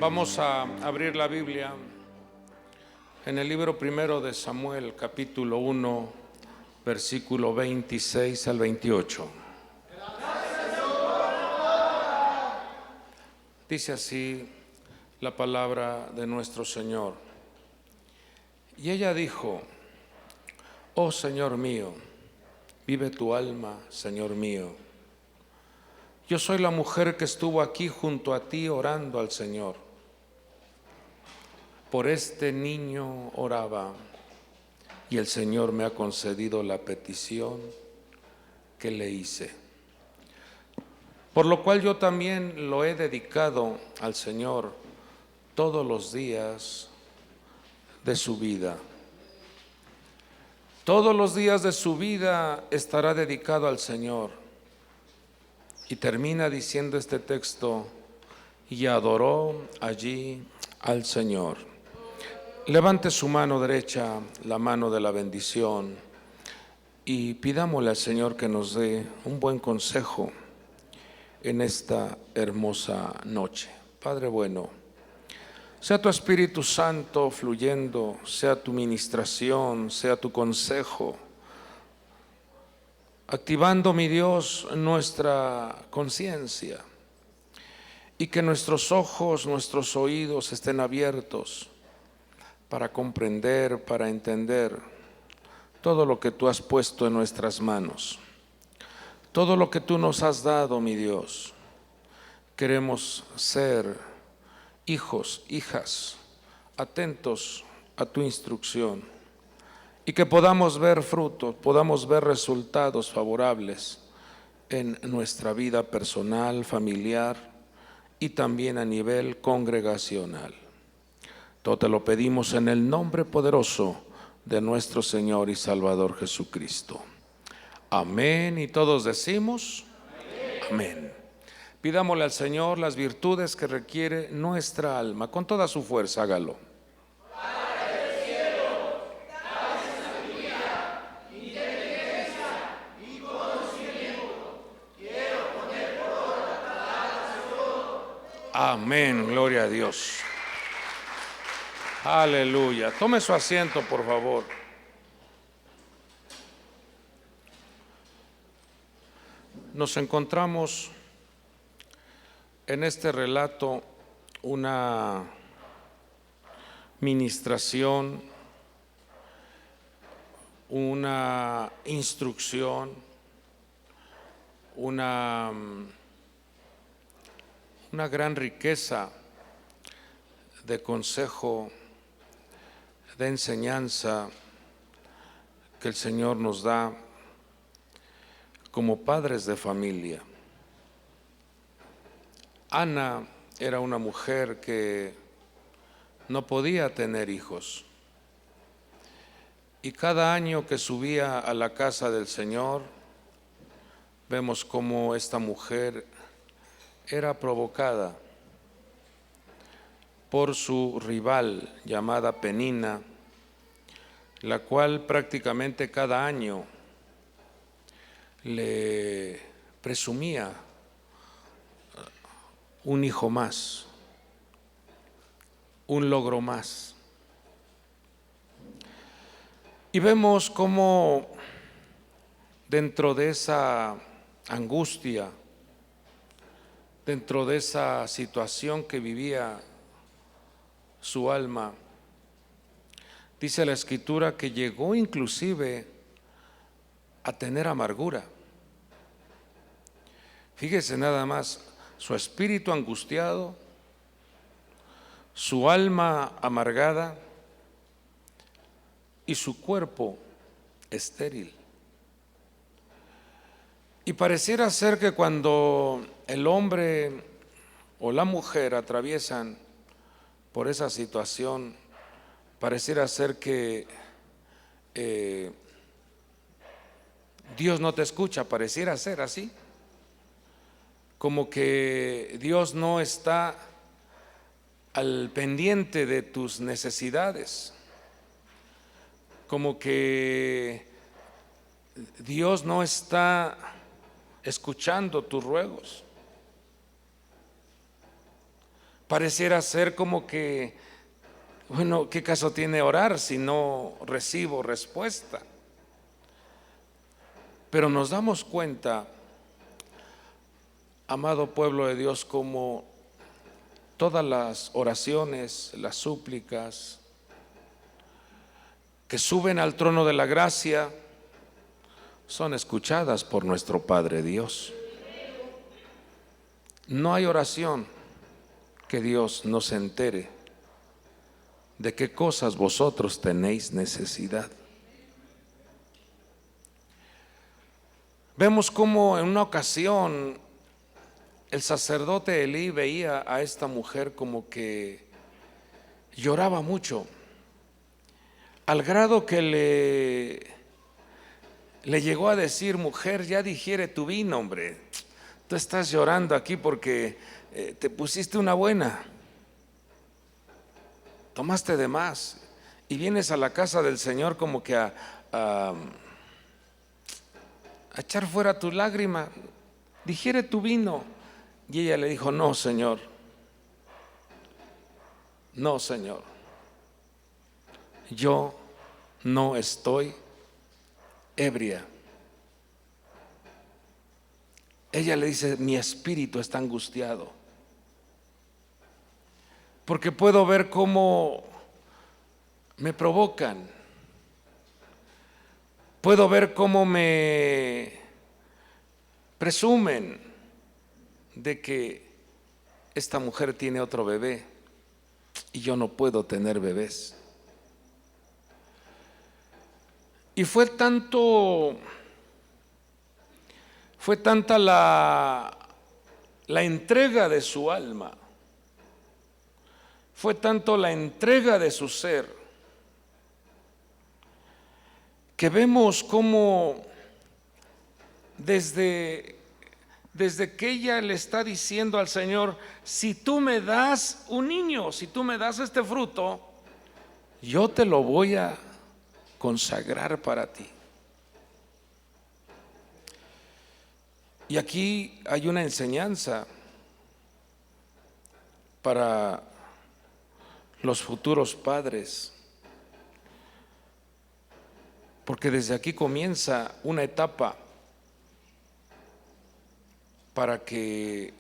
Vamos a abrir la Biblia en el libro primero de Samuel, capítulo 1, versículo 26 al 28. Dice así la palabra de nuestro Señor. Y ella dijo: Oh Señor mío, vive tu alma, Señor mío. Yo soy la mujer que estuvo aquí junto a ti orando al Señor. Por este niño oraba, y el Señor me ha concedido la petición que le hice. Por lo cual yo también lo he dedicado al Señor todos los días de su vida. Todos los días de su vida estará dedicado al Señor. Y termina diciendo este texto: y adoró allí al Señor. Levante su mano derecha, la mano de la bendición, y pidámosle al Señor que nos dé un buen consejo en esta hermosa noche. Padre bueno, sea tu Espíritu Santo fluyendo, sea tu ministración, sea tu consejo, activando, mi Dios, nuestra conciencia, y que nuestros ojos, nuestros oídos estén abiertos para comprender, para entender todo lo que tú has puesto en nuestras manos, todo lo que tú nos has dado, mi Dios. Queremos ser hijos, hijas, atentos a tu instrucción, y que podamos ver frutos, podamos ver resultados favorables en nuestra vida personal, familiar y también a nivel congregacional. Todo te lo pedimos en el nombre poderoso de nuestro Señor y Salvador Jesucristo. Amén. Y todos decimos amén. Pidámosle al Señor las virtudes que requiere nuestra alma. Con toda su fuerza, hágalo. Padre del cielo, dame sabiduría, inteligencia y conocimiento. Quiero poner por obra palabras de oro. Amén. Gloria a Dios. Aleluya. Tome su asiento, por favor. Nos encontramos en este relato una ministración, una instrucción, una gran riqueza de consejo, de enseñanza que el Señor nos da como padres de familia. Ana era una mujer que no podía tener hijos, y cada año que subía a la casa del Señor, vemos cómo esta mujer era provocada por su rival llamada Penina, la cual prácticamente cada año le presumía un hijo más, un logro más. Y vemos cómo dentro de esa angustia, dentro de esa situación que vivía su alma, dice la Escritura que llegó inclusive a tener amargura. Fíjese nada más, su espíritu angustiado, su alma amargada y su cuerpo estéril. Y pareciera ser que cuando el hombre o la mujer atraviesan por esa situación, pareciera ser que Dios no te escucha, pareciera ser así, como que Dios no está al pendiente de tus necesidades, como que Dios no está escuchando tus ruegos. Pareciera ser como que, bueno, ¿qué caso tiene orar si no recibo respuesta? Pero nos damos cuenta, amado pueblo de Dios, como todas las oraciones, las súplicas que suben al trono de la gracia son escuchadas por nuestro Padre Dios. No hay oración que Dios no se entere de qué cosas vosotros tenéis necesidad. Vemos cómo en una ocasión el sacerdote Elí veía a esta mujer como que lloraba mucho, al grado que le llegó a decir: mujer, ya digiere tu vino, hombre, tú estás llorando aquí porque te pusiste una buena, tomaste de más y vienes a la casa del Señor como que a echar fuera tu lágrima, digiere tu vino. Y ella le dijo: no, Señor, no, Señor, yo no estoy ebria. Ella le dice: mi espíritu está angustiado, porque puedo ver cómo me provocan, puedo ver cómo me presumen de que esta mujer tiene otro bebé y yo no puedo tener bebés. Y fue tanta la entrega de su alma, fue tanto la entrega de su ser, que vemos cómo desde que ella le está diciendo al Señor: si tú me das un niño, si tú me das este fruto, yo te lo voy a consagrar para ti. Y aquí hay una enseñanza para los futuros padres, porque desde aquí comienza una etapa para que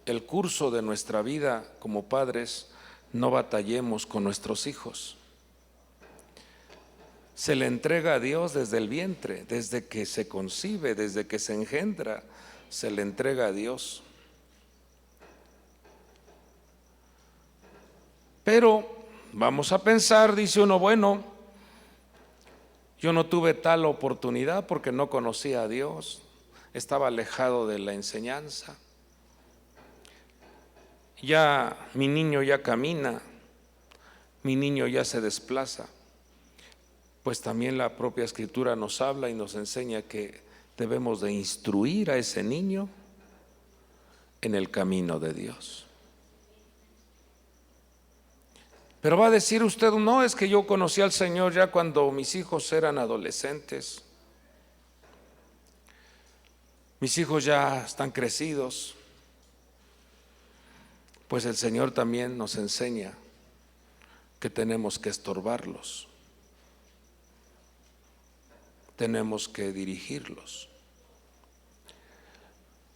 el curso de nuestra vida como padres no batallemos con nuestros hijos. Se le entrega a Dios desde el vientre, desde que se concibe, desde que se engendra, se le entrega a Dios. Pero vamos a pensar, dice uno: bueno, yo no tuve tal oportunidad porque no conocía a Dios, estaba alejado de la enseñanza. Ya mi niño ya camina, mi niño ya se desplaza. Pues también la propia Escritura nos habla y nos enseña que debemos de instruir a ese niño en el camino de Dios. Pero va a decir usted: no, es que yo conocí al Señor ya cuando mis hijos eran adolescentes, mis hijos ya están crecidos. Pues el Señor también nos enseña que tenemos que estorbarlos, tenemos que dirigirlos.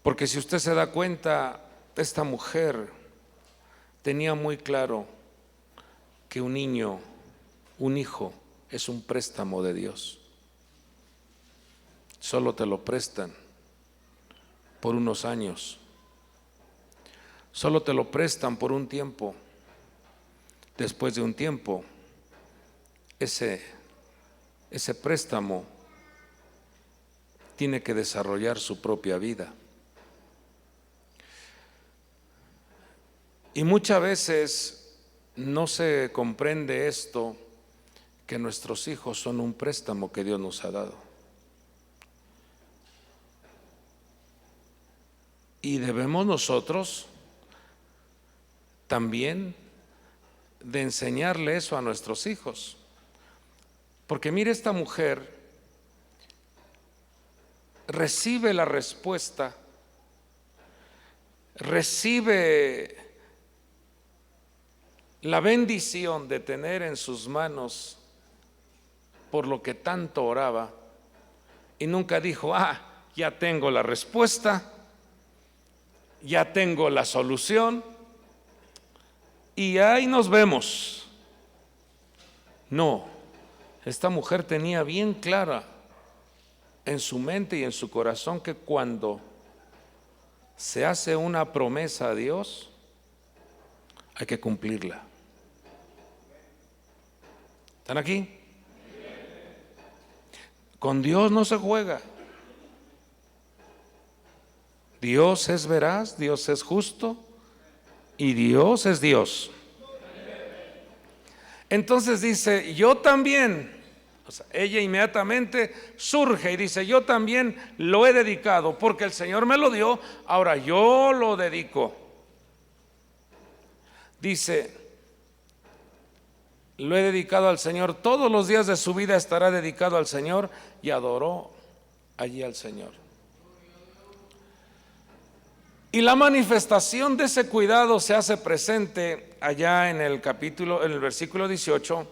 Porque si usted se da cuenta, esta mujer tenía muy claro que un niño, un hijo, es un préstamo de Dios. Solo te lo prestan por unos años, solo te lo prestan por un tiempo. Después de un tiempo, ese préstamo tiene que desarrollar su propia vida. Y muchas veces no se comprende esto, que nuestros hijos son un préstamo que Dios nos ha dado. Y debemos nosotros también de enseñarle eso a nuestros hijos. Porque mire, esta mujer recibe la respuesta, recibe la bendición de tener en sus manos por lo que tanto oraba, y nunca dijo: ya tengo la respuesta, ya tengo la solución y ahí nos vemos. No, esta mujer tenía bien clara en su mente y en su corazón que cuando se hace una promesa a Dios, hay que cumplirla. ¿Están aquí? Con Dios no se juega. Dios es veraz, Dios es justo y Dios es Dios. Entonces dice: yo también, o sea, ella inmediatamente surge y dice: yo también lo he dedicado, porque el Señor me lo dio, ahora yo lo dedico. Dice: lo he dedicado al Señor, todos los días de su vida estará dedicado al Señor, y adoró allí al Señor. Y la manifestación de ese cuidado se hace presente allá en el versículo 18.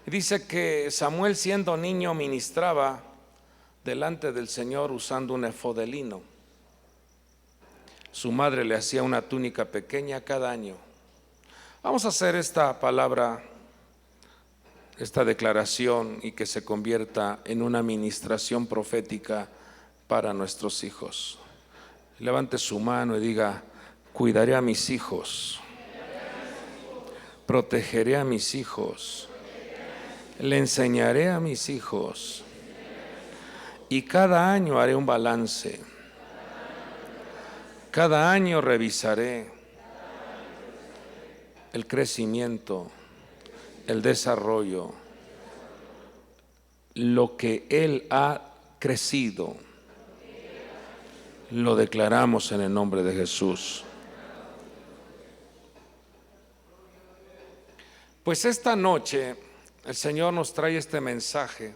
Dice que Samuel, siendo niño, ministraba delante del Señor usando un efod de lino. Su madre le hacía una túnica pequeña cada año. Vamos a hacer esta palabra, esta declaración, y que se convierta en una ministración profética para nuestros hijos. Levante su mano y diga: cuidaré a mis hijos, protegeré a mis hijos, le enseñaré a mis hijos, y cada año haré un balance, cada año revisaré el crecimiento, el desarrollo, lo que él ha crecido. Lo declaramos en el nombre de Jesús. Pues esta noche el Señor nos trae este mensaje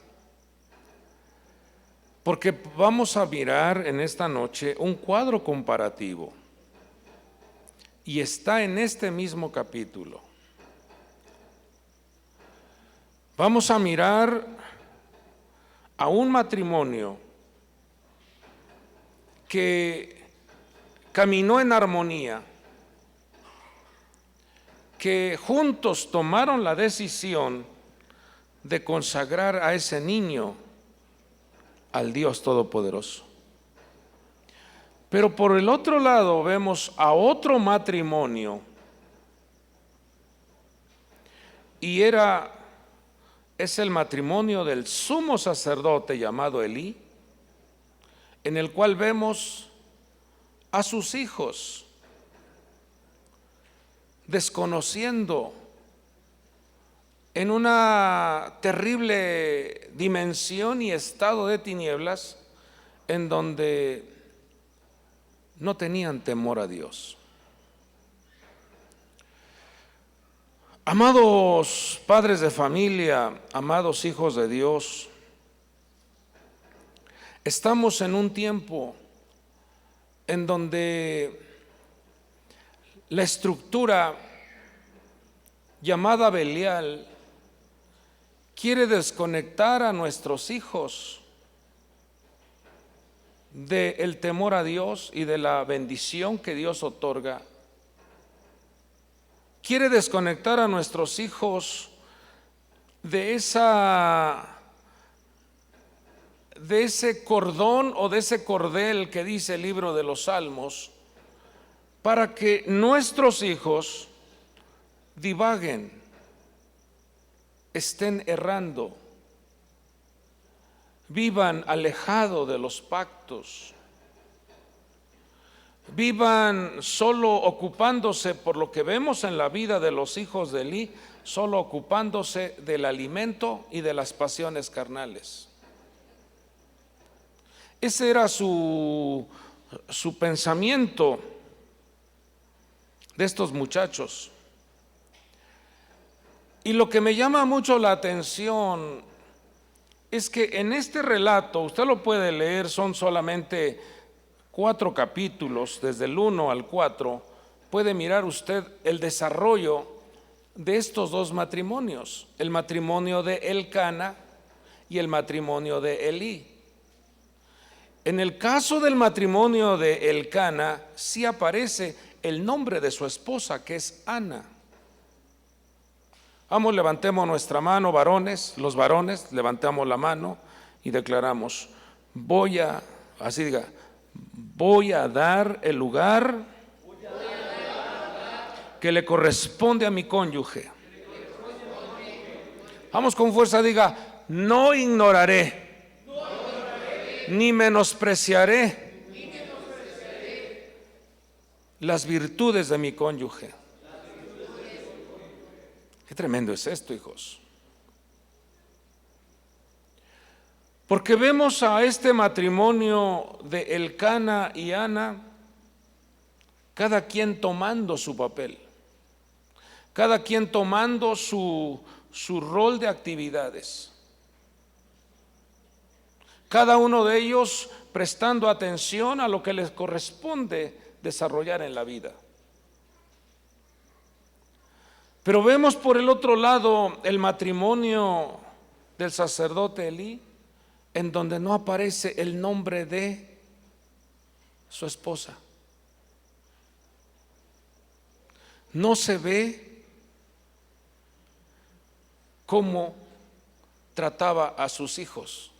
porque vamos a mirar en esta noche un cuadro comparativo, y está en este mismo capítulo. Vamos a mirar a un matrimonio que caminó en armonía, que juntos tomaron la decisión de consagrar a ese niño al Dios Todopoderoso. Pero por el otro lado vemos a otro matrimonio, y es el matrimonio del sumo sacerdote llamado Elí, en el cual vemos a sus hijos desconociendo en una terrible dimensión y estado de tinieblas, en donde no tenían temor a Dios. Amados padres de familia, amados hijos de Dios, estamos en un tiempo en donde la estructura llamada Belial quiere desconectar a nuestros hijos del temor a Dios y de la bendición que Dios otorga. Quiere desconectar a nuestros hijos de ese cordón o de ese cordel que dice el libro de los Salmos, para que nuestros hijos divaguen, estén errando, vivan alejado de los pactos, vivan solo ocupándose, por lo que vemos en la vida de los hijos de Elí, solo ocupándose del alimento y de las pasiones carnales. Ese era su pensamiento de estos muchachos. Y lo que me llama mucho la atención es que en este relato, usted lo puede leer, son solamente 4 capítulos, desde el 1 al 4, puede mirar usted el desarrollo de estos dos matrimonios, el matrimonio de Elcana y el matrimonio de Elí. En el caso del matrimonio de Elcana, sí aparece el nombre de su esposa, que es Ana. Vamos, levantemos nuestra mano, varones, los varones, levantamos la mano y declaramos: voy a dar el lugar que le corresponde a mi cónyuge. Vamos con fuerza, diga: no ignoraré, ni menospreciaré las virtudes de mi cónyuge. Qué tremendo es esto, hijos. Porque vemos a este matrimonio de Elcana y Ana, cada quien tomando su papel, cada quien tomando su rol de actividades, cada uno de ellos prestando atención a lo que les corresponde desarrollar en la vida. Pero vemos por el otro lado el matrimonio del sacerdote Elí, en donde no aparece el nombre de su esposa. No se ve cómo trataba a sus hijos.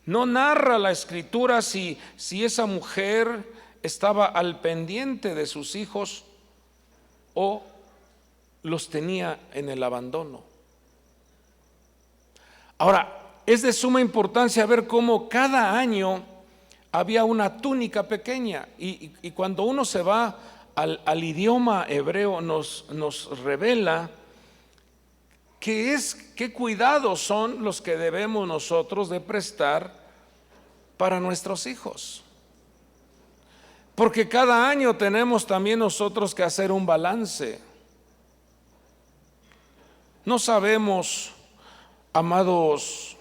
No narra la escritura si esa mujer estaba al pendiente de sus hijos o los tenía en el abandono. Ahora, es de suma importancia ver cómo cada año había una túnica pequeña, y cuando uno se va al idioma hebreo nos revela qué cuidados son los que debemos nosotros de prestar para nuestros hijos. Porque cada año tenemos también nosotros que hacer un balance. No sabemos, amados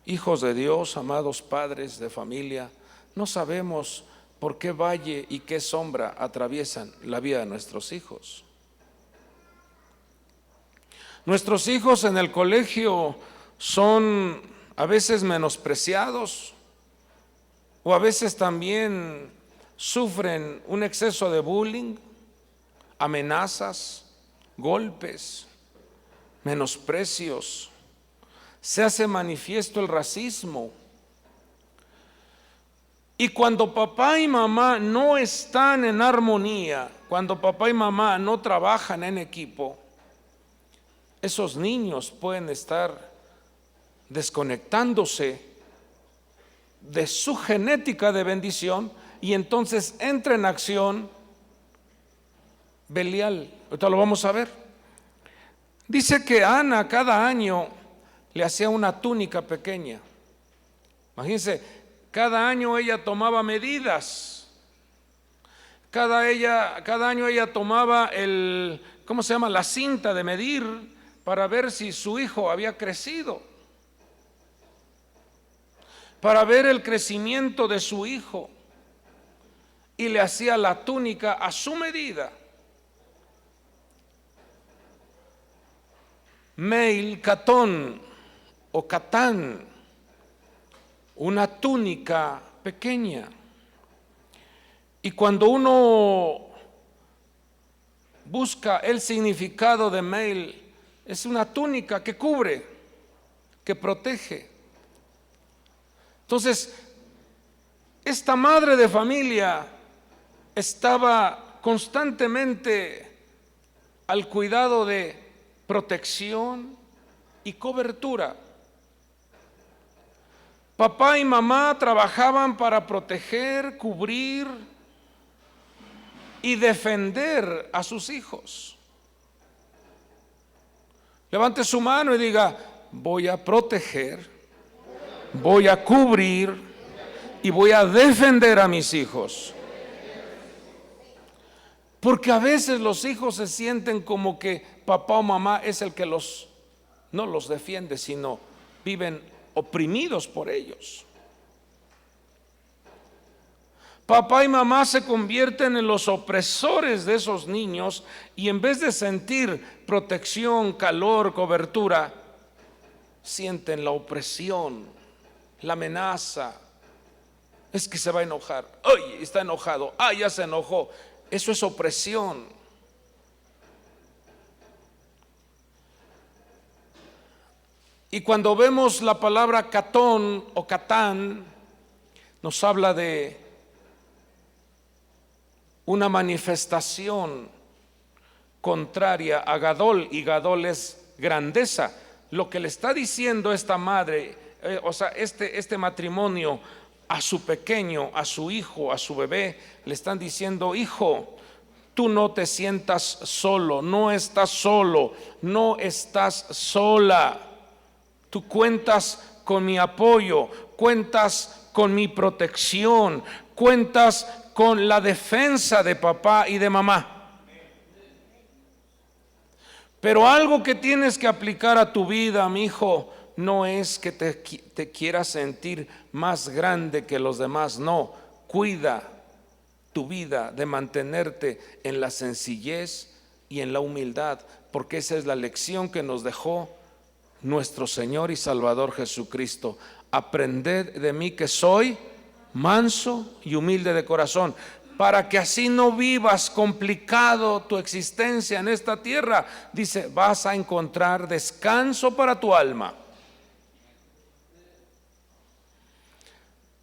hijos de Dios, amados padres de familia, no sabemos por qué valle y qué sombra atraviesan la vida de nuestros hijos. Nuestros hijos en el colegio son a veces menospreciados, o a veces también sufren un exceso de bullying, amenazas, golpes, menosprecios. Se hace manifiesto el racismo. Y cuando papá y mamá no están en armonía, cuando papá y mamá no trabajan en equipo, esos niños pueden estar desconectándose de su genética de bendición, y entonces entra en acción Belial. Ahorita lo vamos a ver. Dice que Ana cada año le hacía una túnica pequeña. Imagínense, cada año ella tomaba medidas. Cada año ella tomaba la cinta de medir para ver si su hijo había crecido, para ver el crecimiento de su hijo, y le hacía la túnica a su medida. Meil Catón o Catán, una túnica pequeña. Y cuando uno busca el significado de Meil, es una túnica que cubre, que protege. Entonces, esta madre de familia estaba constantemente al cuidado de protección y cobertura. Papá y mamá trabajaban para proteger, cubrir y defender a sus hijos. Levante su mano y diga: voy a proteger, voy a cubrir y voy a defender a mis hijos. Porque a veces los hijos se sienten como que papá o mamá es el que no los defiende, sino viven oprimidos por ellos. Papá y mamá se convierten en los opresores de esos niños y en vez de sentir protección, calor, cobertura, sienten la opresión, la amenaza. Es que se va a enojar. ¡Ay, está enojado! ¡Ay, ya se enojó! Eso es opresión. Y cuando vemos la palabra catón o catán, nos habla de una manifestación contraria a Gadol, y Gadol es grandeza. Lo que le está diciendo esta madre, este matrimonio a su pequeño, a su hijo, a su bebé, le están diciendo: hijo, tú no te sientas solo, no estás solo, no estás sola. Tú cuentas con mi apoyo, cuentas con mi protección, cuentas con la defensa de papá y de mamá. Pero algo que tienes que aplicar a tu vida, mi hijo, no es que te quieras sentir más grande que los demás. No, cuida tu vida de mantenerte en la sencillez y en la humildad, porque esa es la lección que nos dejó nuestro Señor y Salvador Jesucristo. Aprended de mí, que soy manso y humilde de corazón, para que así no vivas complicado tu existencia en esta tierra. Dice, vas a encontrar descanso para tu alma.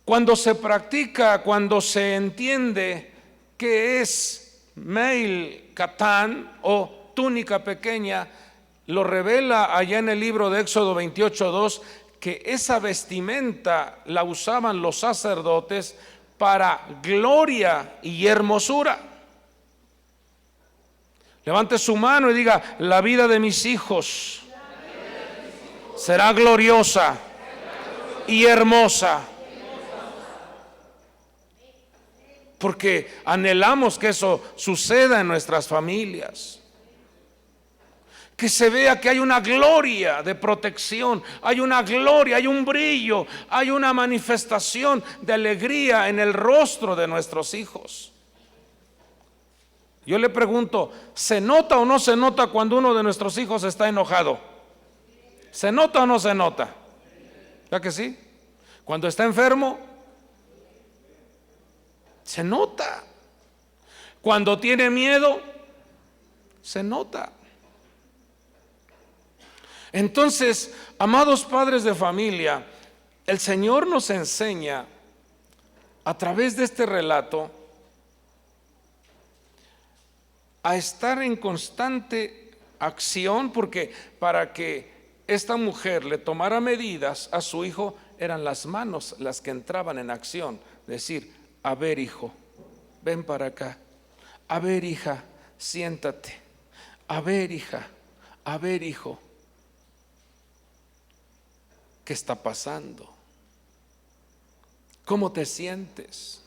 Cuando se practica, cuando se entiende qué es Meil Catán o túnica pequeña, lo revela allá en el libro de Éxodo 28:2, que esa vestimenta la usaban los sacerdotes para gloria y hermosura. Levante su mano y diga: la vida de mis hijos será gloriosa y hermosa. Porque anhelamos que eso suceda en nuestras familias. Que se vea que hay una gloria de protección, hay una gloria, hay un brillo, hay una manifestación de alegría en el rostro de nuestros hijos. Yo le pregunto, ¿se nota o no se nota cuando uno de nuestros hijos está enojado? ¿Se nota o no se nota? ¿Ya que sí? Cuando está enfermo, se nota. Cuando tiene miedo, se nota. Entonces, amados padres de familia, el Señor nos enseña a través de este relato a estar en constante acción, porque para que esta mujer le tomara medidas a su hijo, eran las manos las que entraban en acción. Decir: a ver, hijo, ven para acá. A ver, hija, siéntate. A ver, hija, a ver, hijo, ¿qué está pasando? ¿Cómo te sientes?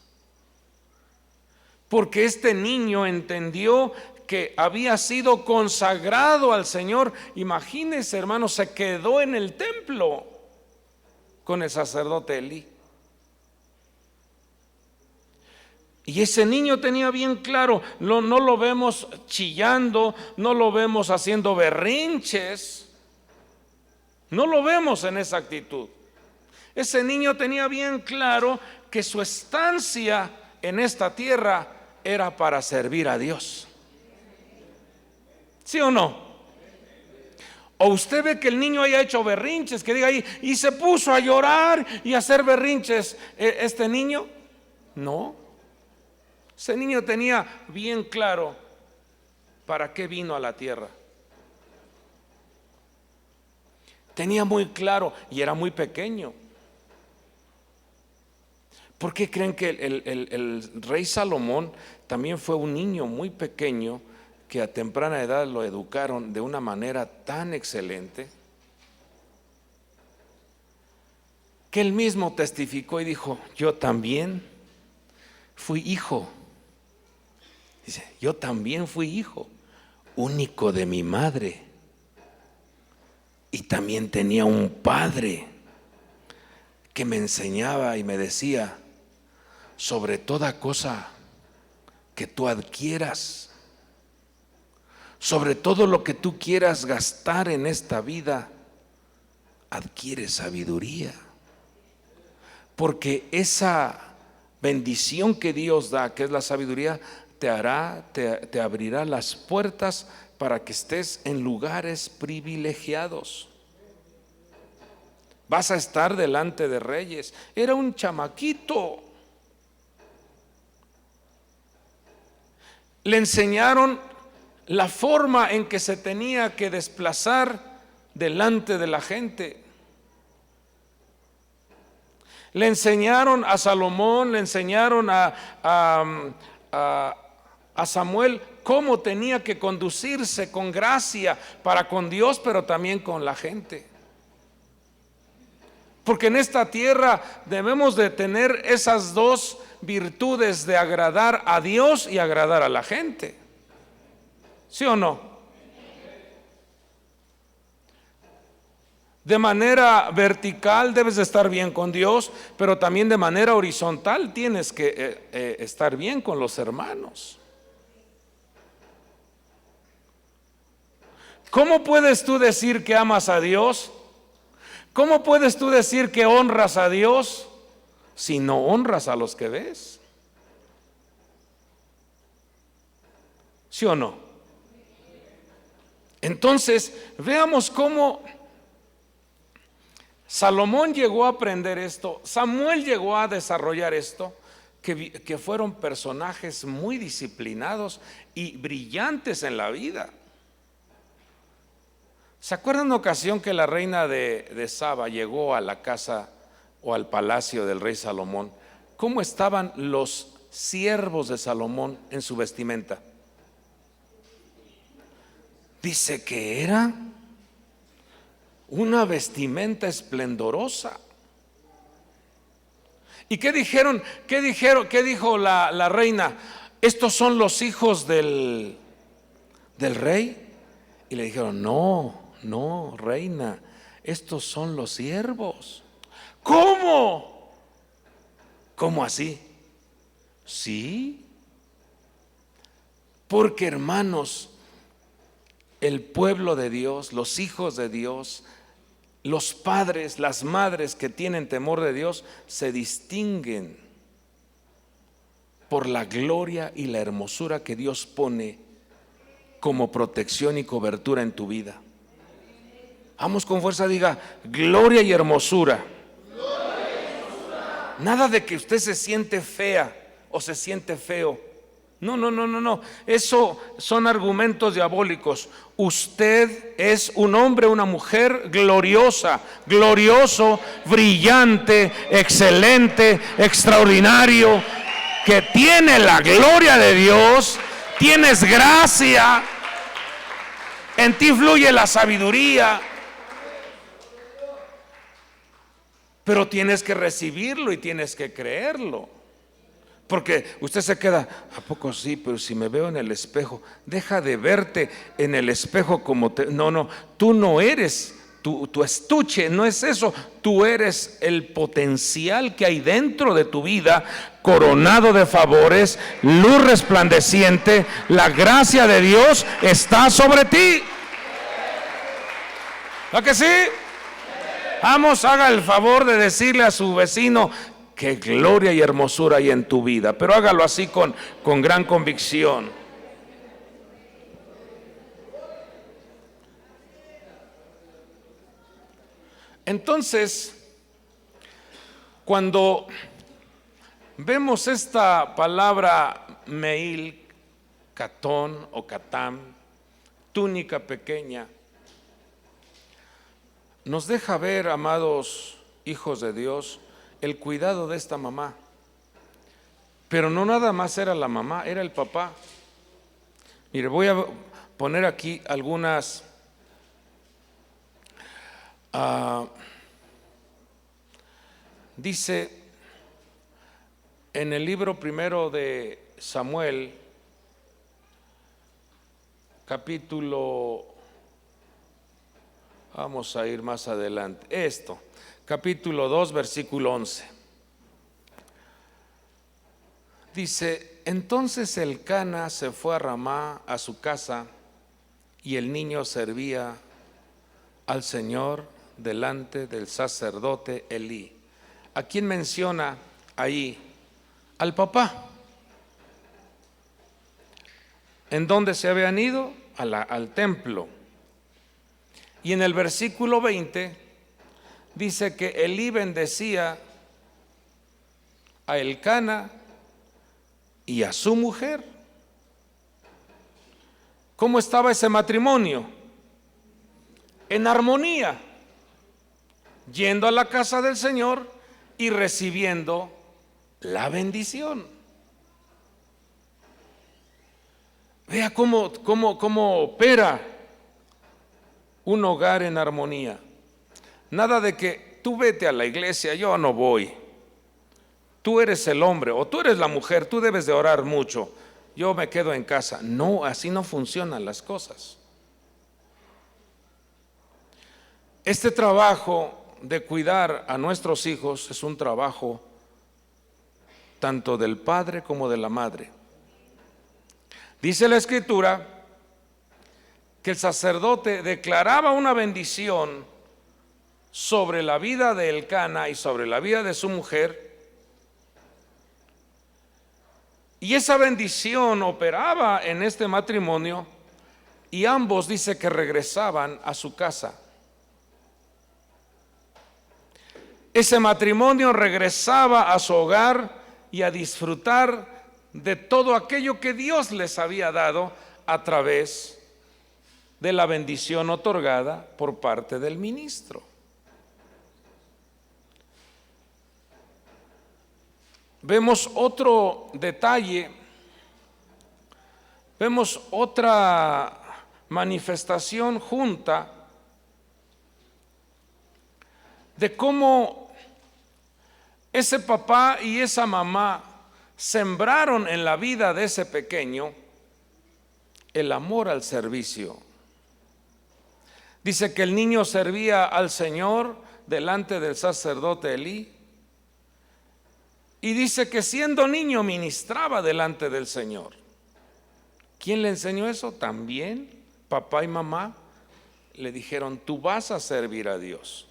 Porque este niño entendió que había sido consagrado al Señor. Imagínense, hermanos, se quedó en el templo con el sacerdote Elí. Y ese niño tenía bien claro, no lo vemos chillando, no lo vemos haciendo berrinches, no lo vemos en esa actitud. Ese niño tenía bien claro que su estancia en esta tierra era para servir a Dios. ¿Sí o no? O usted ve que el niño haya hecho berrinches, que diga ahí, y se puso a llorar y a hacer berrinches, este niño. No. Ese niño tenía bien claro para qué vino a la tierra. Tenía muy claro, y era muy pequeño. ¿Por qué creen que el rey Salomón también fue un niño muy pequeño, que a temprana edad lo educaron de una manera tan excelente, que él mismo testificó y dijo: yo también fui hijo? Dice: yo también fui hijo único de mi madre, y también tenía un padre que me enseñaba y me decía: sobre toda cosa que tú adquieras, sobre todo lo que tú quieras gastar en esta vida, adquiere sabiduría. Porque esa bendición que Dios da, que es la sabiduría, te abrirá las puertas para que estés en lugares privilegiados. Vas a estar delante de reyes. Era un chamaquito. Le enseñaron la forma en que se tenía que desplazar delante de la gente. Le enseñaron a Salomón, le enseñaron a Samuel cómo tenía que conducirse con gracia para con Dios, pero también con la gente. Porque en esta tierra debemos de tener esas dos virtudes de agradar a Dios y agradar a la gente. ¿Sí o no? De manera vertical debes de estar bien con Dios, pero también de manera horizontal tienes que estar bien con los hermanos. ¿Cómo puedes tú decir que amas a Dios? ¿Cómo puedes tú decir que honras a Dios si no honras a los que ves? ¿Sí o no? Entonces, veamos cómo Salomón llegó a aprender esto, Samuel llegó a desarrollar esto, que fueron personajes muy disciplinados y brillantes en la vida. ¿Se acuerdan una ocasión que la reina de Saba llegó a la casa o al palacio del rey Salomón? ¿Cómo estaban los siervos de Salomón en su vestimenta? Dice que era una vestimenta esplendorosa. ¿Y qué dijeron? ¿Qué dijo la reina? ¿Estos son los hijos del rey? Y le dijeron, no, reina, estos son los siervos. ¿Cómo? ¿Cómo así? Sí. Porque, hermanos, el pueblo de Dios, los hijos de Dios, los padres, las madres que tienen temor de Dios, se distinguen por la gloria y la hermosura que Dios pone como protección y cobertura en tu vida. Vamos con fuerza, diga, gloria y hermosura. Nada de que usted se siente fea o se siente feo. No. Eso son argumentos diabólicos. Usted es un hombre, una mujer gloriosa, glorioso, brillante, excelente, extraordinario, que tiene la gloria de Dios, tienes gracia, en ti fluye la sabiduría. Pero tienes que recibirlo y tienes que creerlo. Porque usted se queda, ¿a poco sí? Pero si me veo en el espejo, deja de verte en el espejo como no, tú no eres tu estuche, no es eso. Tú eres el potencial que hay dentro de tu vida, coronado de favores, luz resplandeciente. La gracia de Dios está sobre ti. ¿No que sí? Vamos, haga el favor de decirle a su vecino qué gloria y hermosura hay en tu vida, pero hágalo así con gran convicción. Entonces, cuando vemos esta palabra meil, catón o catam, túnica pequeña, nos deja ver, amados hijos de Dios, el cuidado de esta mamá. Pero no nada más era la mamá, era el papá. Mire, voy a poner aquí algunas dice en el libro primero de Samuel, capítulo, vamos a ir más adelante, capítulo 2, versículo 11. Dice, entonces Elcana se fue a Ramá, a su casa, y el niño servía al Señor delante del sacerdote Elí. ¿A quién menciona ahí? Al papá. ¿En dónde se habían ido? Al templo. Y en el versículo 20 dice que Elí bendecía a Elcana y a su mujer. ¿Cómo estaba ese matrimonio? En armonía, yendo a la casa del Señor y recibiendo la bendición. Vea cómo opera un hogar en armonía. Nada de que tú vete a la iglesia, yo no voy. Tú eres el hombre o tú eres la mujer, tú debes de orar mucho, yo me quedo en casa. No, así no funcionan las cosas. Este trabajo de cuidar a nuestros hijos es un trabajo tanto del padre como de la madre. Dice la Escritura que el sacerdote declaraba una bendición sobre la vida de Elcana y sobre la vida de su mujer, y esa bendición operaba en este matrimonio, y ambos dice que regresaban a su casa. Ese matrimonio regresaba a su hogar y a disfrutar de todo aquello que Dios les había dado a través de la bendición otorgada por parte del ministro. Vemos otro detalle, vemos otra manifestación junta de cómo ese papá y esa mamá sembraron en la vida de ese pequeño el amor al servicio. Dice que el niño servía al Señor delante del sacerdote Elí, y dice que siendo niño ministraba delante del Señor. ¿Quién le enseñó eso? También papá y mamá le dijeron, tú vas a servir a Dios.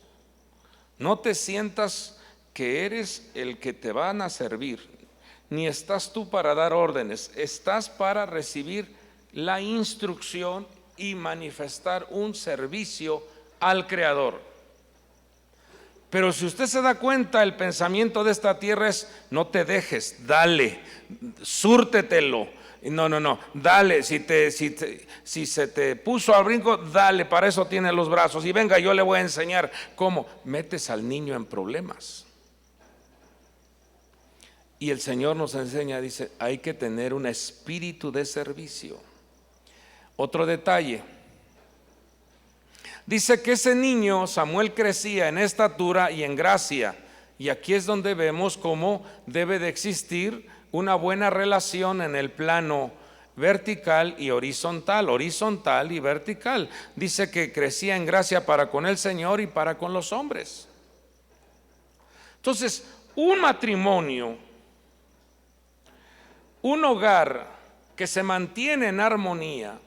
No te sientas que eres el que te van a servir, ni estás tú para dar órdenes, estás para recibir la instrucción y manifestar un servicio al Creador. Pero si usted se da cuenta, el pensamiento de esta tierra es, no te dejes, dale, súrtetelo. No, dale, si se te puso al brinco, dale, para eso tiene los brazos. Y venga, yo le voy a enseñar cómo. Metes al niño en problemas. Y el Señor nos enseña, dice, hay que tener un espíritu de servicio. Otro detalle. Dice que ese niño, Samuel, crecía en estatura y en gracia. Y aquí es donde vemos cómo debe de existir una buena relación en el plano vertical y horizontal y vertical. Dice que crecía en gracia para con el Señor y para con los hombres. Entonces, un matrimonio, un hogar que se mantiene en armonía,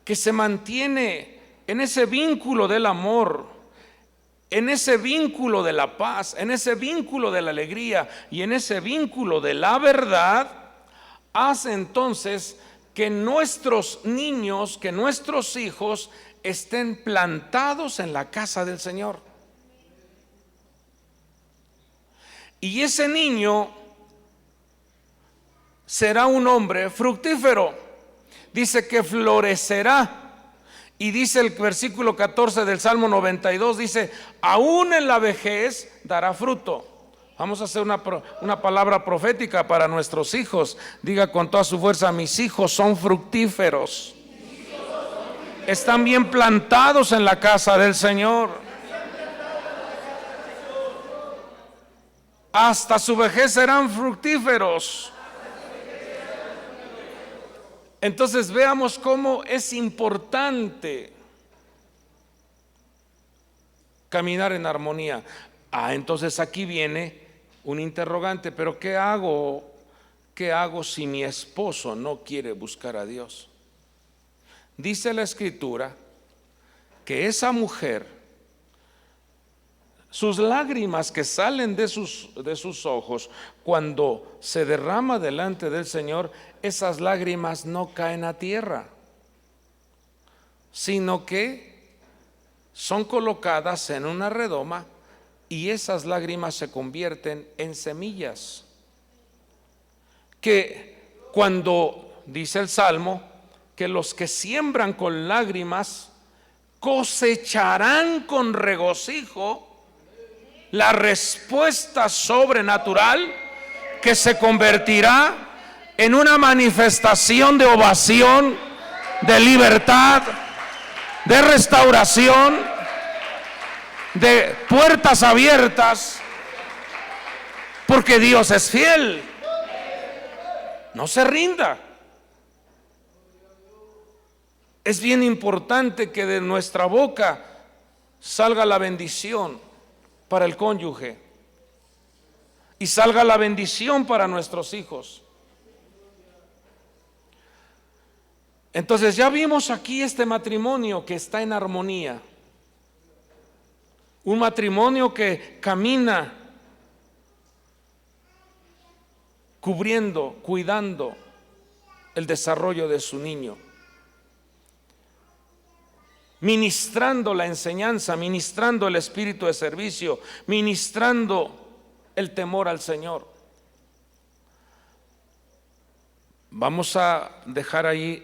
que se mantiene en ese vínculo del amor, en ese vínculo de la paz, en ese vínculo de la alegría y en ese vínculo de la verdad, hace entonces que nuestros niños, que nuestros hijos estén plantados en la casa del Señor. Y ese niño será un hombre fructífero. Dice que florecerá. Y dice el versículo 14 del Salmo 92, dice, aún en la vejez dará fruto. Vamos a hacer una palabra profética para nuestros hijos. Diga con toda su fuerza, mis hijos son fructíferos. Están bien plantados en la casa del Señor. Hasta su vejez serán fructíferos. Entonces veamos cómo es importante caminar en armonía. Entonces aquí viene un interrogante, pero ¿qué hago? ¿Qué hago si mi esposo no quiere buscar a Dios? Dice la Escritura que esa mujer, sus lágrimas que salen de sus ojos cuando se derrama delante del Señor, esas lágrimas no caen a tierra, sino que son colocadas en una redoma y esas lágrimas se convierten en semillas que, cuando dice el Salmo, que los que siembran con lágrimas cosecharán con regocijo la respuesta sobrenatural que se convertirá en una manifestación de ovación, de libertad, de restauración, de puertas abiertas, porque Dios es fiel. No se rinda. Es bien importante que de nuestra boca salga la bendición para el cónyuge y salga la bendición para nuestros hijos. Entonces ya vimos aquí este matrimonio que está en armonía, un matrimonio que camina cubriendo, cuidando el desarrollo de su niño, ministrando la enseñanza, ministrando el espíritu de servicio, ministrando el temor al Señor. Vamos a dejar ahí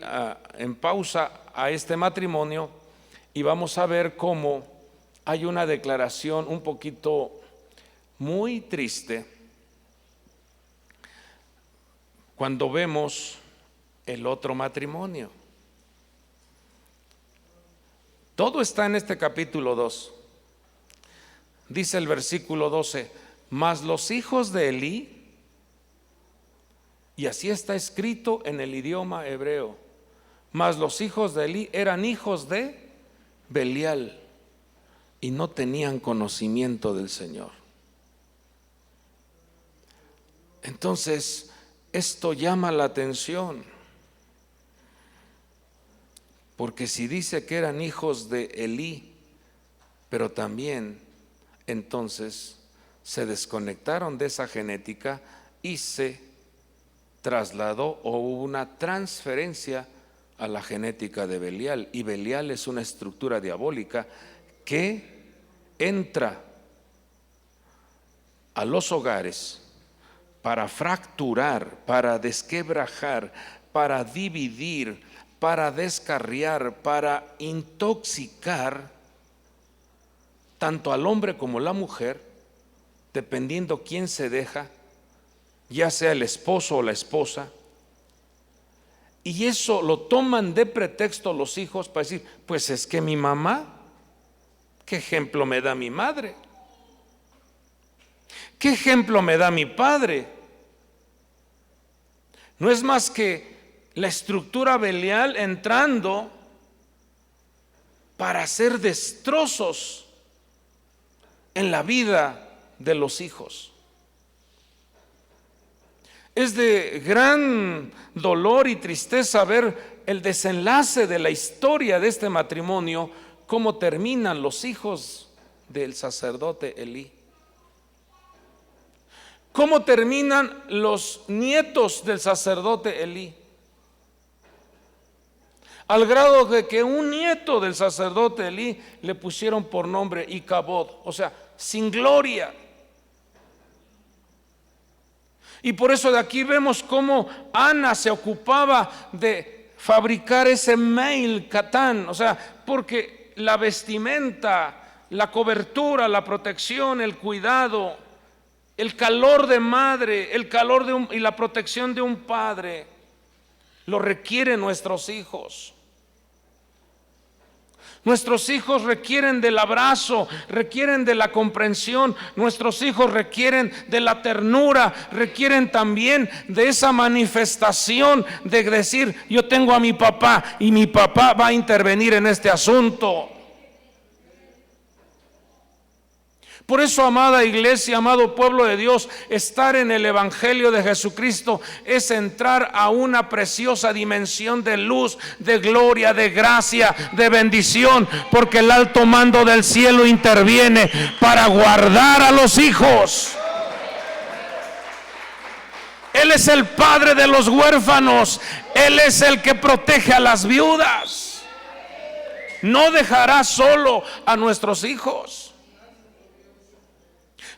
en pausa a este matrimonio y vamos a ver cómo hay una declaración un poquito muy triste cuando vemos el otro matrimonio. Todo está en este capítulo 2. Dice el versículo 12: mas los hijos de Elí, y así está escrito en el idioma hebreo, mas los hijos de Elí eran hijos de Belial y no tenían conocimiento del Señor. Entonces, esto llama la atención, porque si dice que eran hijos de Elí, pero también entonces se desconectaron de esa genética y se trasladó o hubo una transferencia a la genética de Belial, y Belial es una estructura diabólica que entra a los hogares para fracturar, para desquebrajar, para dividir, para descarriar, para intoxicar tanto al hombre como la mujer, dependiendo quién se deja, ya sea el esposo o la esposa. Y eso lo toman de pretexto los hijos para decir: pues es que mi mamá, ¿qué ejemplo me da mi madre? ¿Qué ejemplo me da mi padre? No es más que la estructura Belial entrando para hacer destrozos en la vida de los hijos. Es de gran dolor y tristeza ver el desenlace de la historia de este matrimonio, cómo terminan los hijos del sacerdote Elí, cómo terminan los nietos del sacerdote Elí, al grado de que un nieto del sacerdote Elí le pusieron por nombre Icabod, o sea, sin gloria. Y por eso de aquí vemos cómo Ana se ocupaba de fabricar ese Meil Catán, o sea, porque la vestimenta, la cobertura, la protección, el cuidado, el calor de madre, el calor y la protección de un padre, lo requieren nuestros hijos. Nuestros hijos requieren del abrazo, requieren de la comprensión, nuestros hijos requieren de la ternura, requieren también de esa manifestación de decir: yo tengo a mi papá y mi papá va a intervenir en este asunto. Por eso, amada iglesia, amado pueblo de Dios, estar en el Evangelio de Jesucristo es entrar a una preciosa dimensión de luz, de gloria, de gracia, de bendición, porque el alto mando del cielo interviene para guardar a los hijos. Él es el padre de los huérfanos, Él es el que protege a las viudas. No dejará solo a nuestros hijos.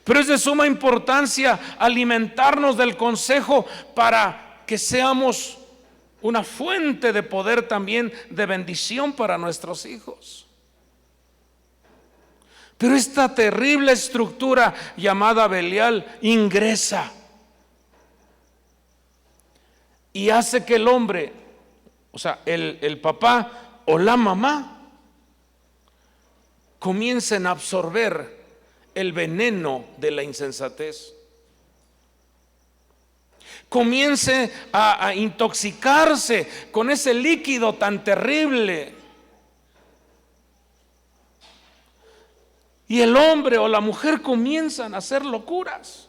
Pero es de suma importancia alimentarnos del consejo para que seamos una fuente de poder también, de bendición para nuestros hijos. Pero esta terrible estructura llamada Belial ingresa y hace que el hombre, o sea, el papá o la mamá, comiencen a absorber el veneno de la insensatez. Comience a intoxicarse con ese líquido tan terrible. Y el hombre o la mujer comienzan a hacer locuras.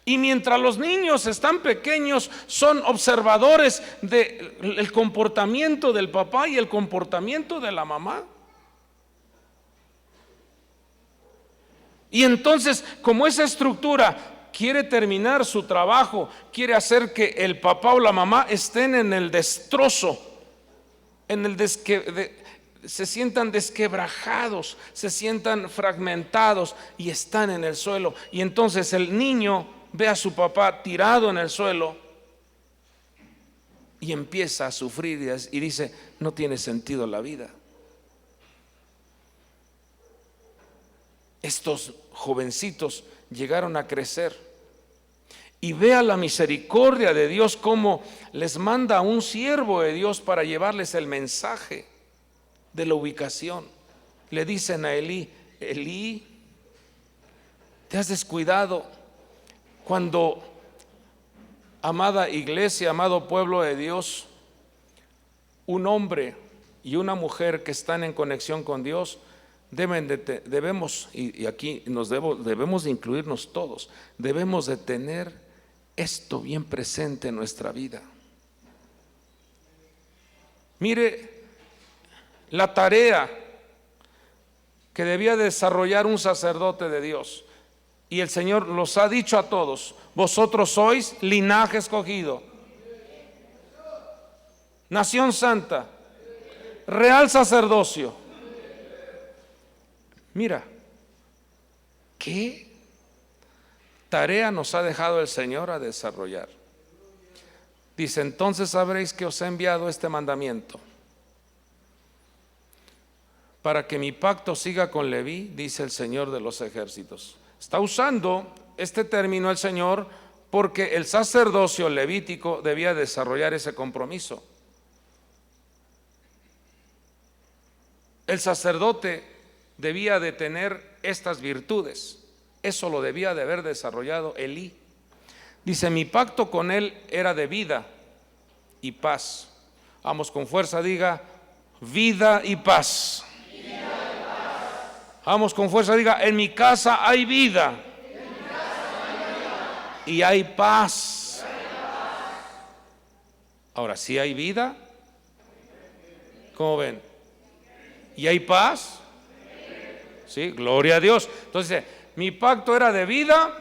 Y mientras los niños están pequeños, son observadores del comportamiento del papá y el comportamiento de la mamá. Y entonces, como esa estructura quiere terminar su trabajo, quiere hacer que el papá o la mamá estén en el destrozo, se sientan desquebrajados, se sientan fragmentados y están en el suelo. Y entonces el niño ve a su papá tirado en el suelo y empieza a sufrir y dice: no tiene sentido la vida. Estos jovencitos llegaron a crecer y vea la misericordia de Dios, como les manda a un siervo de Dios para llevarles el mensaje de la ubicación. Le dicen a Elí: Elí, te has descuidado. Cuando, amada iglesia, amado pueblo de Dios, un hombre y una mujer que están en conexión con Dios, debemos, y aquí debemos de incluirnos todos, debemos de tener esto bien presente en nuestra vida. Mire la tarea que debía desarrollar un sacerdote de Dios, y el Señor los ha dicho a todos: vosotros sois linaje escogido, nación santa, real sacerdocio. Mira, ¿qué tarea nos ha dejado el Señor a desarrollar? Dice: entonces sabréis que os he enviado este mandamiento, para que mi pacto siga con Leví, dice el Señor de los ejércitos. Está usando este término el Señor porque el sacerdocio levítico debía desarrollar ese compromiso. El sacerdote debía de tener estas virtudes. Eso lo debía de haber desarrollado Elí. Dice: mi pacto con él era de vida y paz. Vamos, con fuerza, diga: vida y paz. Vida y paz. Vamos, con fuerza, diga: en mi casa hay vida, y hay paz. Ahora, si hay vida, ¿cómo ven? ¿Y hay paz? Sí, gloria a Dios. Entonces, mi pacto era de vida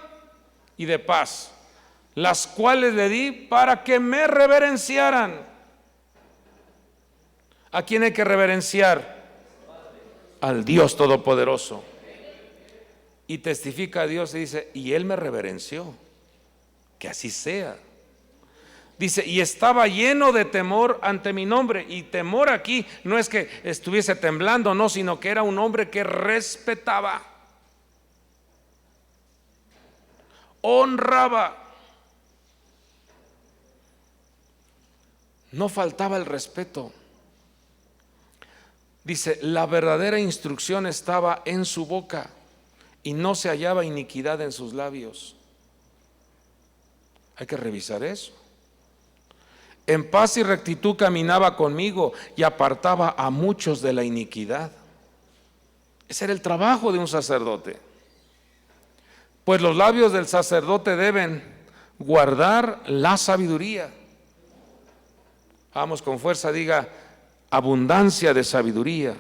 y de paz, las cuales le di para que me reverenciaran. ¿A quién hay que reverenciar? Al Dios Todopoderoso. Y testifica a Dios y dice: y Él me reverenció. Que así sea. Dice: y estaba lleno de temor ante mi nombre. Y temor aquí no es que estuviese temblando, no, sino que era un hombre que respetaba, honraba. No faltaba el respeto. Dice: la verdadera instrucción estaba en su boca, y no se hallaba iniquidad en sus labios. Hay que revisar eso. En paz y rectitud caminaba conmigo, y apartaba a muchos de la iniquidad. Ese era el trabajo de un sacerdote. Pues los labios del sacerdote deben guardar la sabiduría. Vamos con fuerza, diga: abundancia de sabiduría.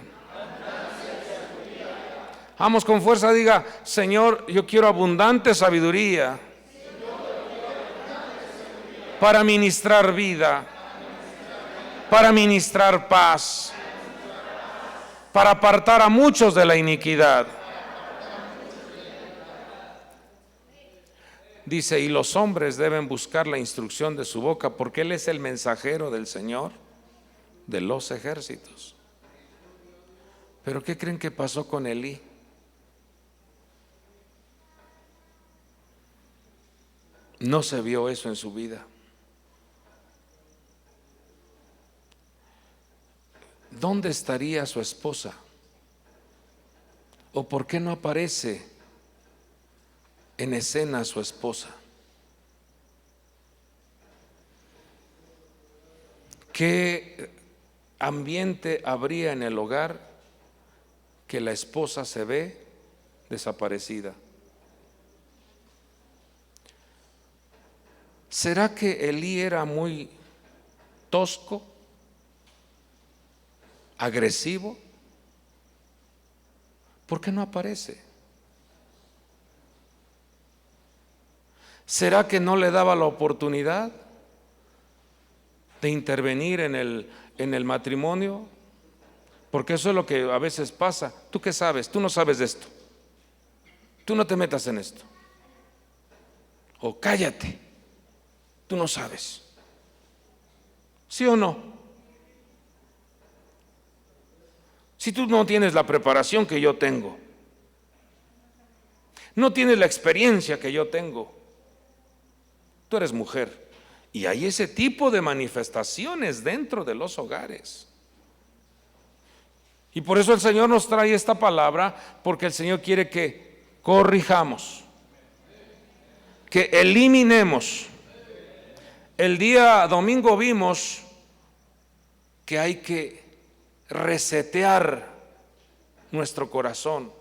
Vamos con fuerza, diga: Señor, yo quiero abundante sabiduría para ministrar vida, para ministrar paz, para apartar a muchos de la iniquidad. Dice: y los hombres deben buscar la instrucción de su boca, porque Él es el mensajero del Señor de los ejércitos. ¿Pero qué creen que pasó con Elí? No se vio eso en su vida. ¿Dónde estaría su esposa? ¿O por qué no aparece en escena su esposa? ¿Qué ambiente habría en el hogar que la esposa se ve desaparecida? ¿Será que Elí era muy tosco, agresivo? ¿Por qué no aparece? ¿Será que no le daba la oportunidad de intervenir en el matrimonio? Porque eso es lo que a veces pasa. ¿Tú qué sabes? Tú no sabes de esto. Tú no te metas en esto. O cállate. Tú no sabes. ¿Sí o no? Si tú no tienes la preparación que yo tengo, no tienes la experiencia que yo tengo, tú eres mujer. Y hay ese tipo de manifestaciones dentro de los hogares. Y por eso el Señor nos trae esta palabra, porque el Señor quiere que corrijamos, que eliminemos. El día domingo vimos que hay que resetear nuestro corazón,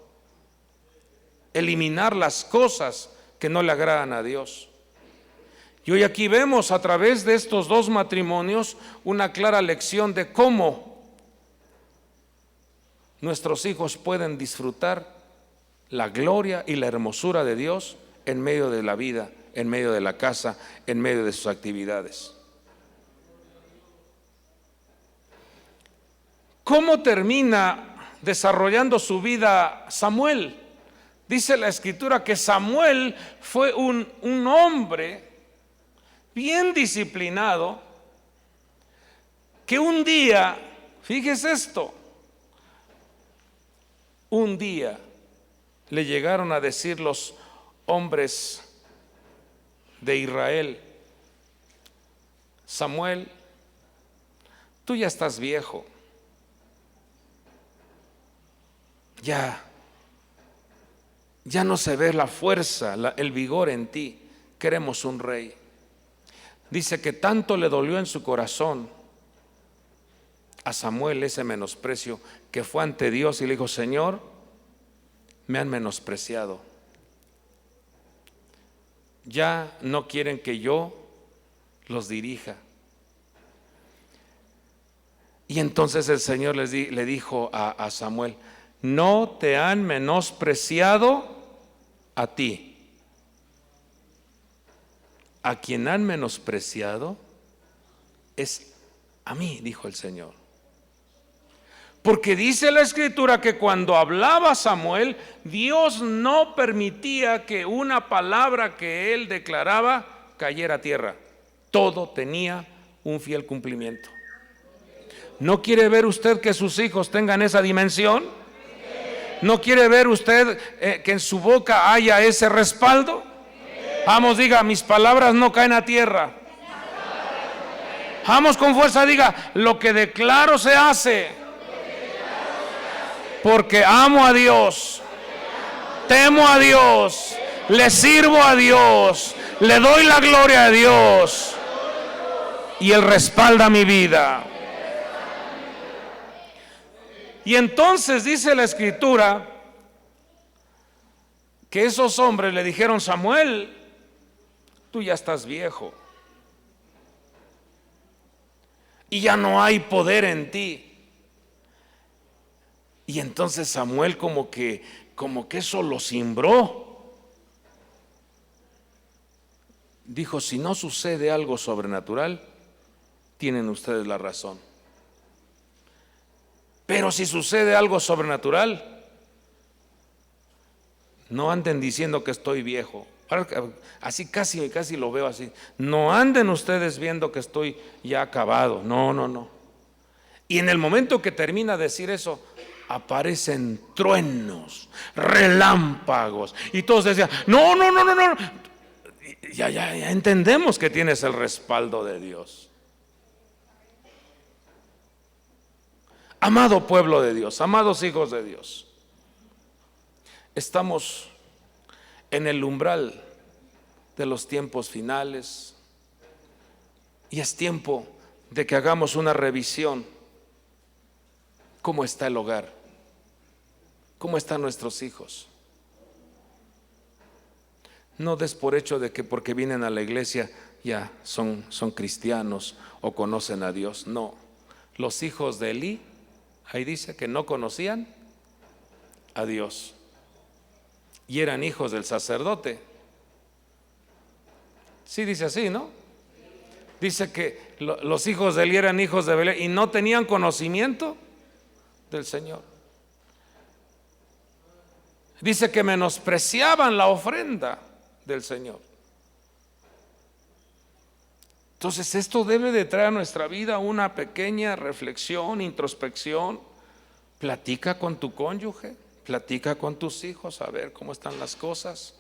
eliminar las cosas que no le agradan a Dios. Y hoy aquí vemos a través de estos dos matrimonios una clara lección de cómo nuestros hijos pueden disfrutar la gloria y la hermosura de Dios en medio de la vida, en medio de la casa, en medio de sus actividades. ¿Cómo termina desarrollando su vida Samuel? Dice la Escritura que Samuel fue un hombre bien disciplinado, que un día, fíjese esto, un día le llegaron a decir los hombres de Israel: Samuel, tú ya estás viejo, ya no se ve la fuerza, el vigor en ti, queremos un rey. Dice que tanto le dolió en su corazón a Samuel ese menosprecio, que fue ante Dios y le dijo: Señor, me han menospreciado, ya no quieren que yo los dirija. Y entonces el Señor le dijo a Samuel: no te han menospreciado a ti. A quien han menospreciado es a mí, dijo el Señor. Porque dice la Escritura que cuando hablaba Samuel, Dios no permitía que una palabra que él declaraba cayera a tierra. Todo tenía un fiel cumplimiento. ¿No quiere ver usted que sus hijos tengan esa dimensión? ¿No quiere ver usted que en su boca haya ese respaldo? Vamos, diga: mis palabras no caen a tierra. Vamos con fuerza, diga: lo que declaro se hace, porque amo a Dios, temo a Dios, le sirvo a Dios, le doy la gloria a Dios, y Él respalda mi vida. Y entonces dice la Escritura que esos hombres le dijeron: Samuel, tú ya estás viejo y ya no hay poder en ti. Y entonces Samuel como que eso lo cimbró. Dijo: si no sucede algo sobrenatural, tienen ustedes la razón. Pero si sucede algo sobrenatural, no anden diciendo que estoy viejo. Así casi lo veo así. No anden ustedes viendo que estoy ya acabado. No. Y en el momento que termina de decir eso, aparecen truenos, relámpagos, y todos decían: no. Ya entendemos que tienes el respaldo de Dios. Amado pueblo de Dios, amados hijos de Dios, estamos en el umbral de los tiempos finales y es tiempo de que hagamos una revisión. ¿Cómo está el hogar? ¿Cómo están nuestros hijos? No des por hecho de que porque vienen a la iglesia ya son cristianos o conocen a Dios. No, los hijos de Elí, ahí dice que no conocían a Dios y eran hijos del sacerdote. Sí dice así, ¿no? Dice que los hijos de Elí eran hijos de Belén y no tenían conocimiento del Señor. Dice que menospreciaban la ofrenda del Señor. Entonces esto debe de traer a nuestra vida una pequeña reflexión, introspección. Platica con tu cónyuge, platica con tus hijos, a ver cómo están las cosas.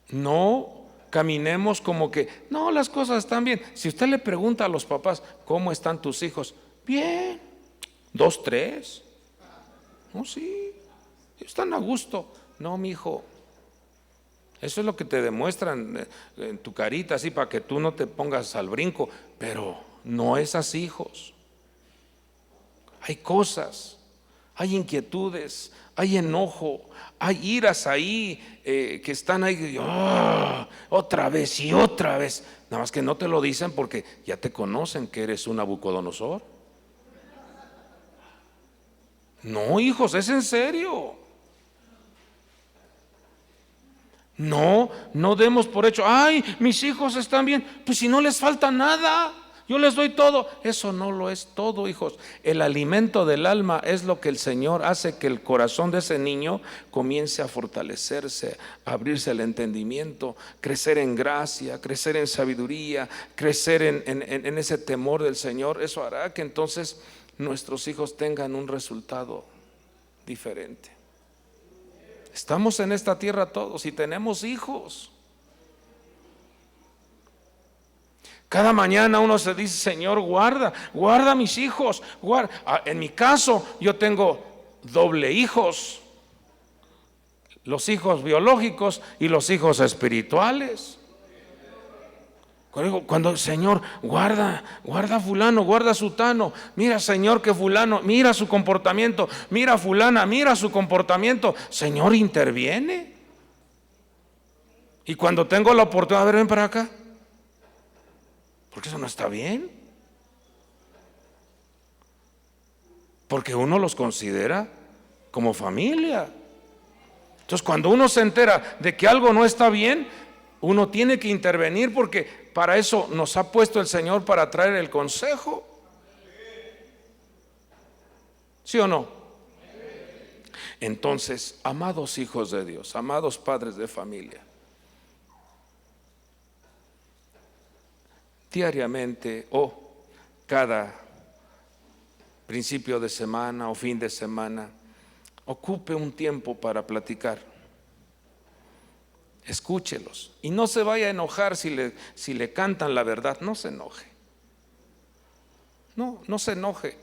No caminemos como que no, las cosas están bien. Si usted le pregunta a los papás: ¿cómo están tus hijos? Bien, 2, 3. No, sí, están a gusto. No, mi hijo, eso es lo que te demuestran en tu carita, así para que tú no te pongas al brinco. Pero no es así, hijos. Hay cosas, hay inquietudes, hay enojo, hay iras ahí que están ahí. Otra vez y otra vez. Nada más que no te lo dicen porque ya te conocen que eres un Nabucodonosor. No, hijos, es en serio. No demos por hecho: ay, mis hijos están bien. Pues si no les falta nada, yo les doy todo. Eso no lo es todo, hijos. El alimento del alma es lo que el Señor hace que el corazón de ese niño comience a fortalecerse, a abrirse el entendimiento, crecer en gracia, crecer en sabiduría, crecer en ese temor del Señor. Eso hará que entonces nuestros hijos tengan un resultado diferente. Estamos en esta tierra todos y tenemos hijos. Cada mañana uno se dice: Señor, guarda a mis hijos, guarda. En mi caso, yo tengo doble hijos: los hijos biológicos y los hijos espirituales. Cuando el Señor guarda a fulano, guarda a sutano. Mira, Señor, que fulano, mira su comportamiento. Mira fulana, mira su comportamiento. Señor, interviene. Y cuando tengo la oportunidad: a ver, ven para acá, porque eso no está bien. Porque uno los considera como familia. Entonces, cuando uno se entera de que algo no está bien, uno tiene que intervenir, porque para eso nos ha puesto el Señor, para traer el consejo. ¿Sí o no? Entonces, amados hijos de Dios, amados padres de familia, diariamente o cada principio de semana o fin de semana, ocupe un tiempo para platicar. Escúchelos y no se vaya a enojar si le cantan la verdad. No se enoje. No se enoje.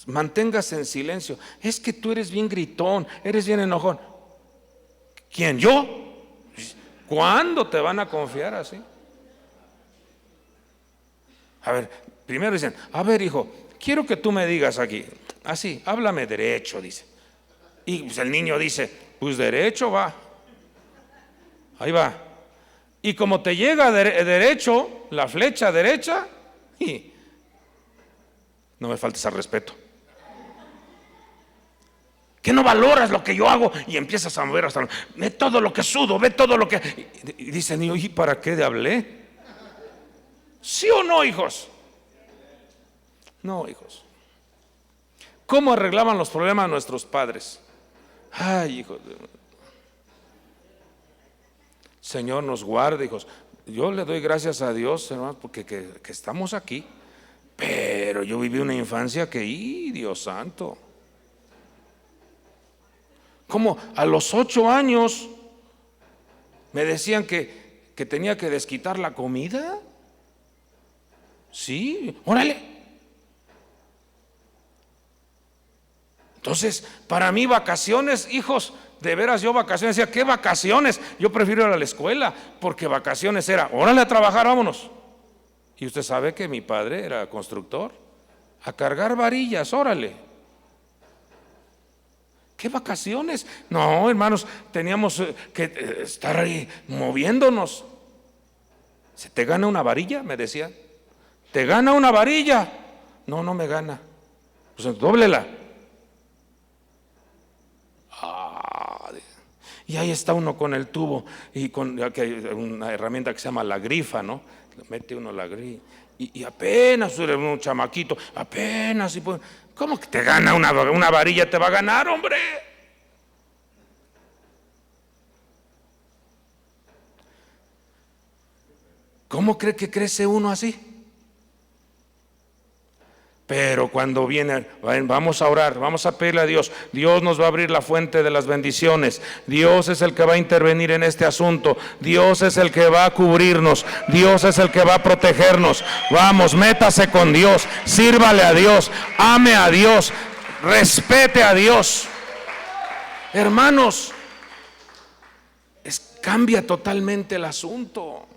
Manténgase en silencio. Es que tú eres bien gritón, eres bien enojón. ¿Quién? ¿Yo? ¿Cuándo te van a confiar así? A ver, primero dicen: a ver, hijo, quiero que tú me digas aquí, así, háblame derecho, dice. Y pues el niño dice, pues derecho va. Ahí va. Y como te llega derecho, la flecha derecha, y no me faltes al respeto. Que no valoras lo que yo hago, y empiezas a mover hasta, ve todo lo que sudo, ve todo lo que. Y dice el niño, ¿y para qué le hablé? ¿Sí o no, hijos? No, hijos. ¿Cómo arreglaban los problemas nuestros padres? Ay, hijos. Señor nos guarde, hijos. Yo le doy gracias a Dios, hermanos, porque que estamos aquí. Pero yo viví una infancia que, Dios santo. Como a los 8 años me decían que tenía que desquitar la comida. Sí, órale. Entonces, para mí vacaciones, hijos, de veras yo vacaciones, decía, ¿qué vacaciones? Yo prefiero ir a la escuela, porque vacaciones era, órale a trabajar, vámonos. Y usted sabe que mi padre era constructor, a cargar varillas, órale. ¿Qué vacaciones? No, hermanos, teníamos que estar ahí moviéndonos. ¿Se te gana una varilla? Me decían. ¿Te gana una varilla? No, no me gana. Pues dóblela. Y ahí está uno con el tubo y con una herramienta que se llama la grifa, ¿no? Le mete uno la grifa y apenas un chamaquito, apenas. ¿Cómo que te gana una varilla? Te va a ganar, hombre. ¿Cómo cree que crece uno así? Pero cuando viene, vamos a orar, vamos a pedirle a Dios. Dios nos va a abrir la fuente de las bendiciones. Dios es el que va a intervenir en este asunto. Dios es el que va a cubrirnos. Dios es el que va a protegernos. Vamos, métase con Dios, sírvale a Dios, ame a Dios, respete a Dios. Hermanos, cambia totalmente el asunto.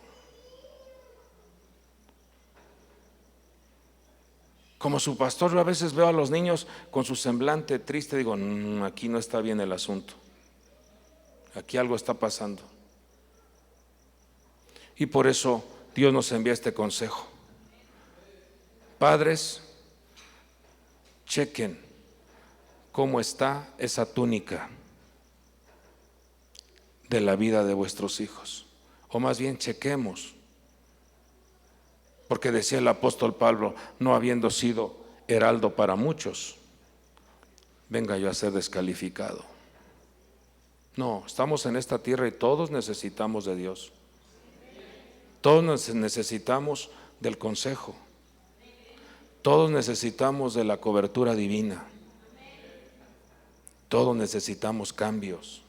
Como su pastor, yo a veces veo a los niños con su semblante triste, digo, aquí no está bien el asunto, aquí algo está pasando. Y por eso Dios nos envía este consejo. Padres, chequen cómo está esa túnica de la vida de vuestros hijos, o más bien chequemos. Porque decía el apóstol Pablo, no habiendo sido heraldo para muchos, venga yo a ser descalificado. No, estamos en esta tierra y todos necesitamos de Dios. Todos necesitamos del consejo. Todos necesitamos de la cobertura divina. Todos necesitamos cambios.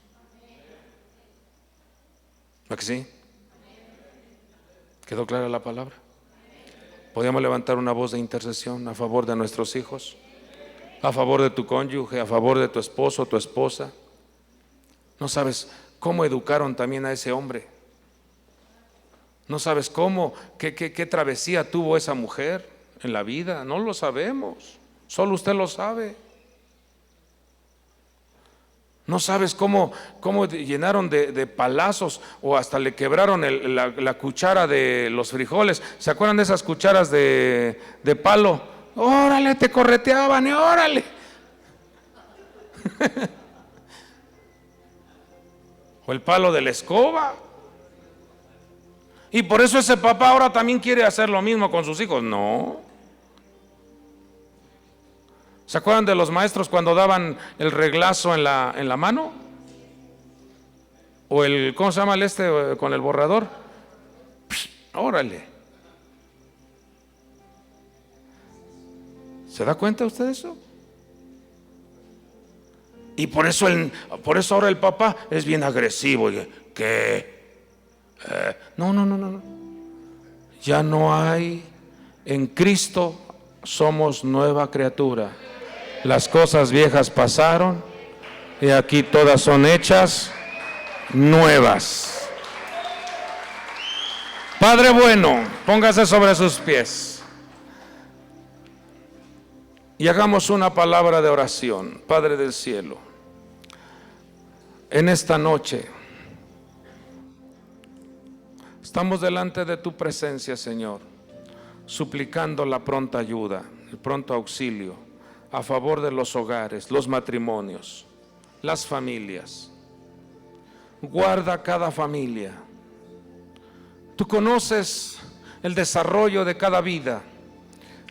¿A que sí? ¿Quedó clara la palabra? ¿Podríamos levantar una voz de intercesión a favor de nuestros hijos? A favor de tu cónyuge, a favor de tu esposo o tu esposa. No sabes cómo educaron también a ese hombre. No sabes qué travesía tuvo esa mujer en la vida. No lo sabemos, solo usted lo sabe. No sabes cómo llenaron de palazos o hasta le quebraron la cuchara de los frijoles. ¿Se acuerdan de esas cucharas de palo? Órale, te correteaban, órale. O el palo de la escoba. Y por eso ese papá ahora también quiere hacer lo mismo con sus hijos. No. ¿Se acuerdan de los maestros cuando daban el reglazo en la mano? O ¿cómo se llama con el borrador? Órale. ¿Se da cuenta usted de eso? Y por eso ahora el papá es bien agresivo. No. Ya no hay. En Cristo somos nueva criatura. Las cosas viejas pasaron y aquí todas son hechas nuevas. Padre bueno, póngase sobre sus pies y hagamos una palabra de oración. Padre del cielo, En esta noche estamos delante de tu presencia, Señor, suplicando la pronta ayuda, el pronto auxilio a favor de los hogares, los matrimonios, las familias. Guarda cada familia. Tú conoces el desarrollo de cada vida,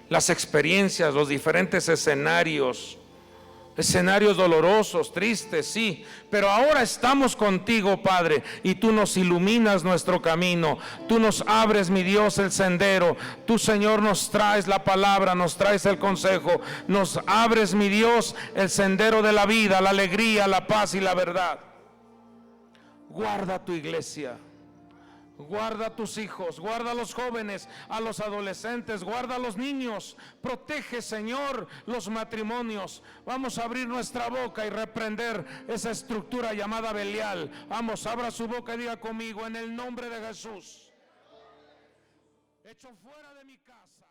las experiencias, los diferentes escenarios dolorosos, tristes, sí, pero ahora estamos contigo, Padre, y tú nos iluminas nuestro camino, tú nos abres, mi Dios, el sendero, tú, Señor, nos traes la palabra, nos traes el consejo, nos abres, mi Dios, el sendero de la vida, la alegría, la paz y la verdad. Guarda tu iglesia. Guarda a tus hijos, guarda a los jóvenes, a los adolescentes, guarda a los niños. Protege, Señor, los matrimonios. Vamos a abrir nuestra boca y reprender esa estructura llamada Belial. Vamos, abra su boca y diga conmigo: en el nombre de Jesús, echo fuera de mi casa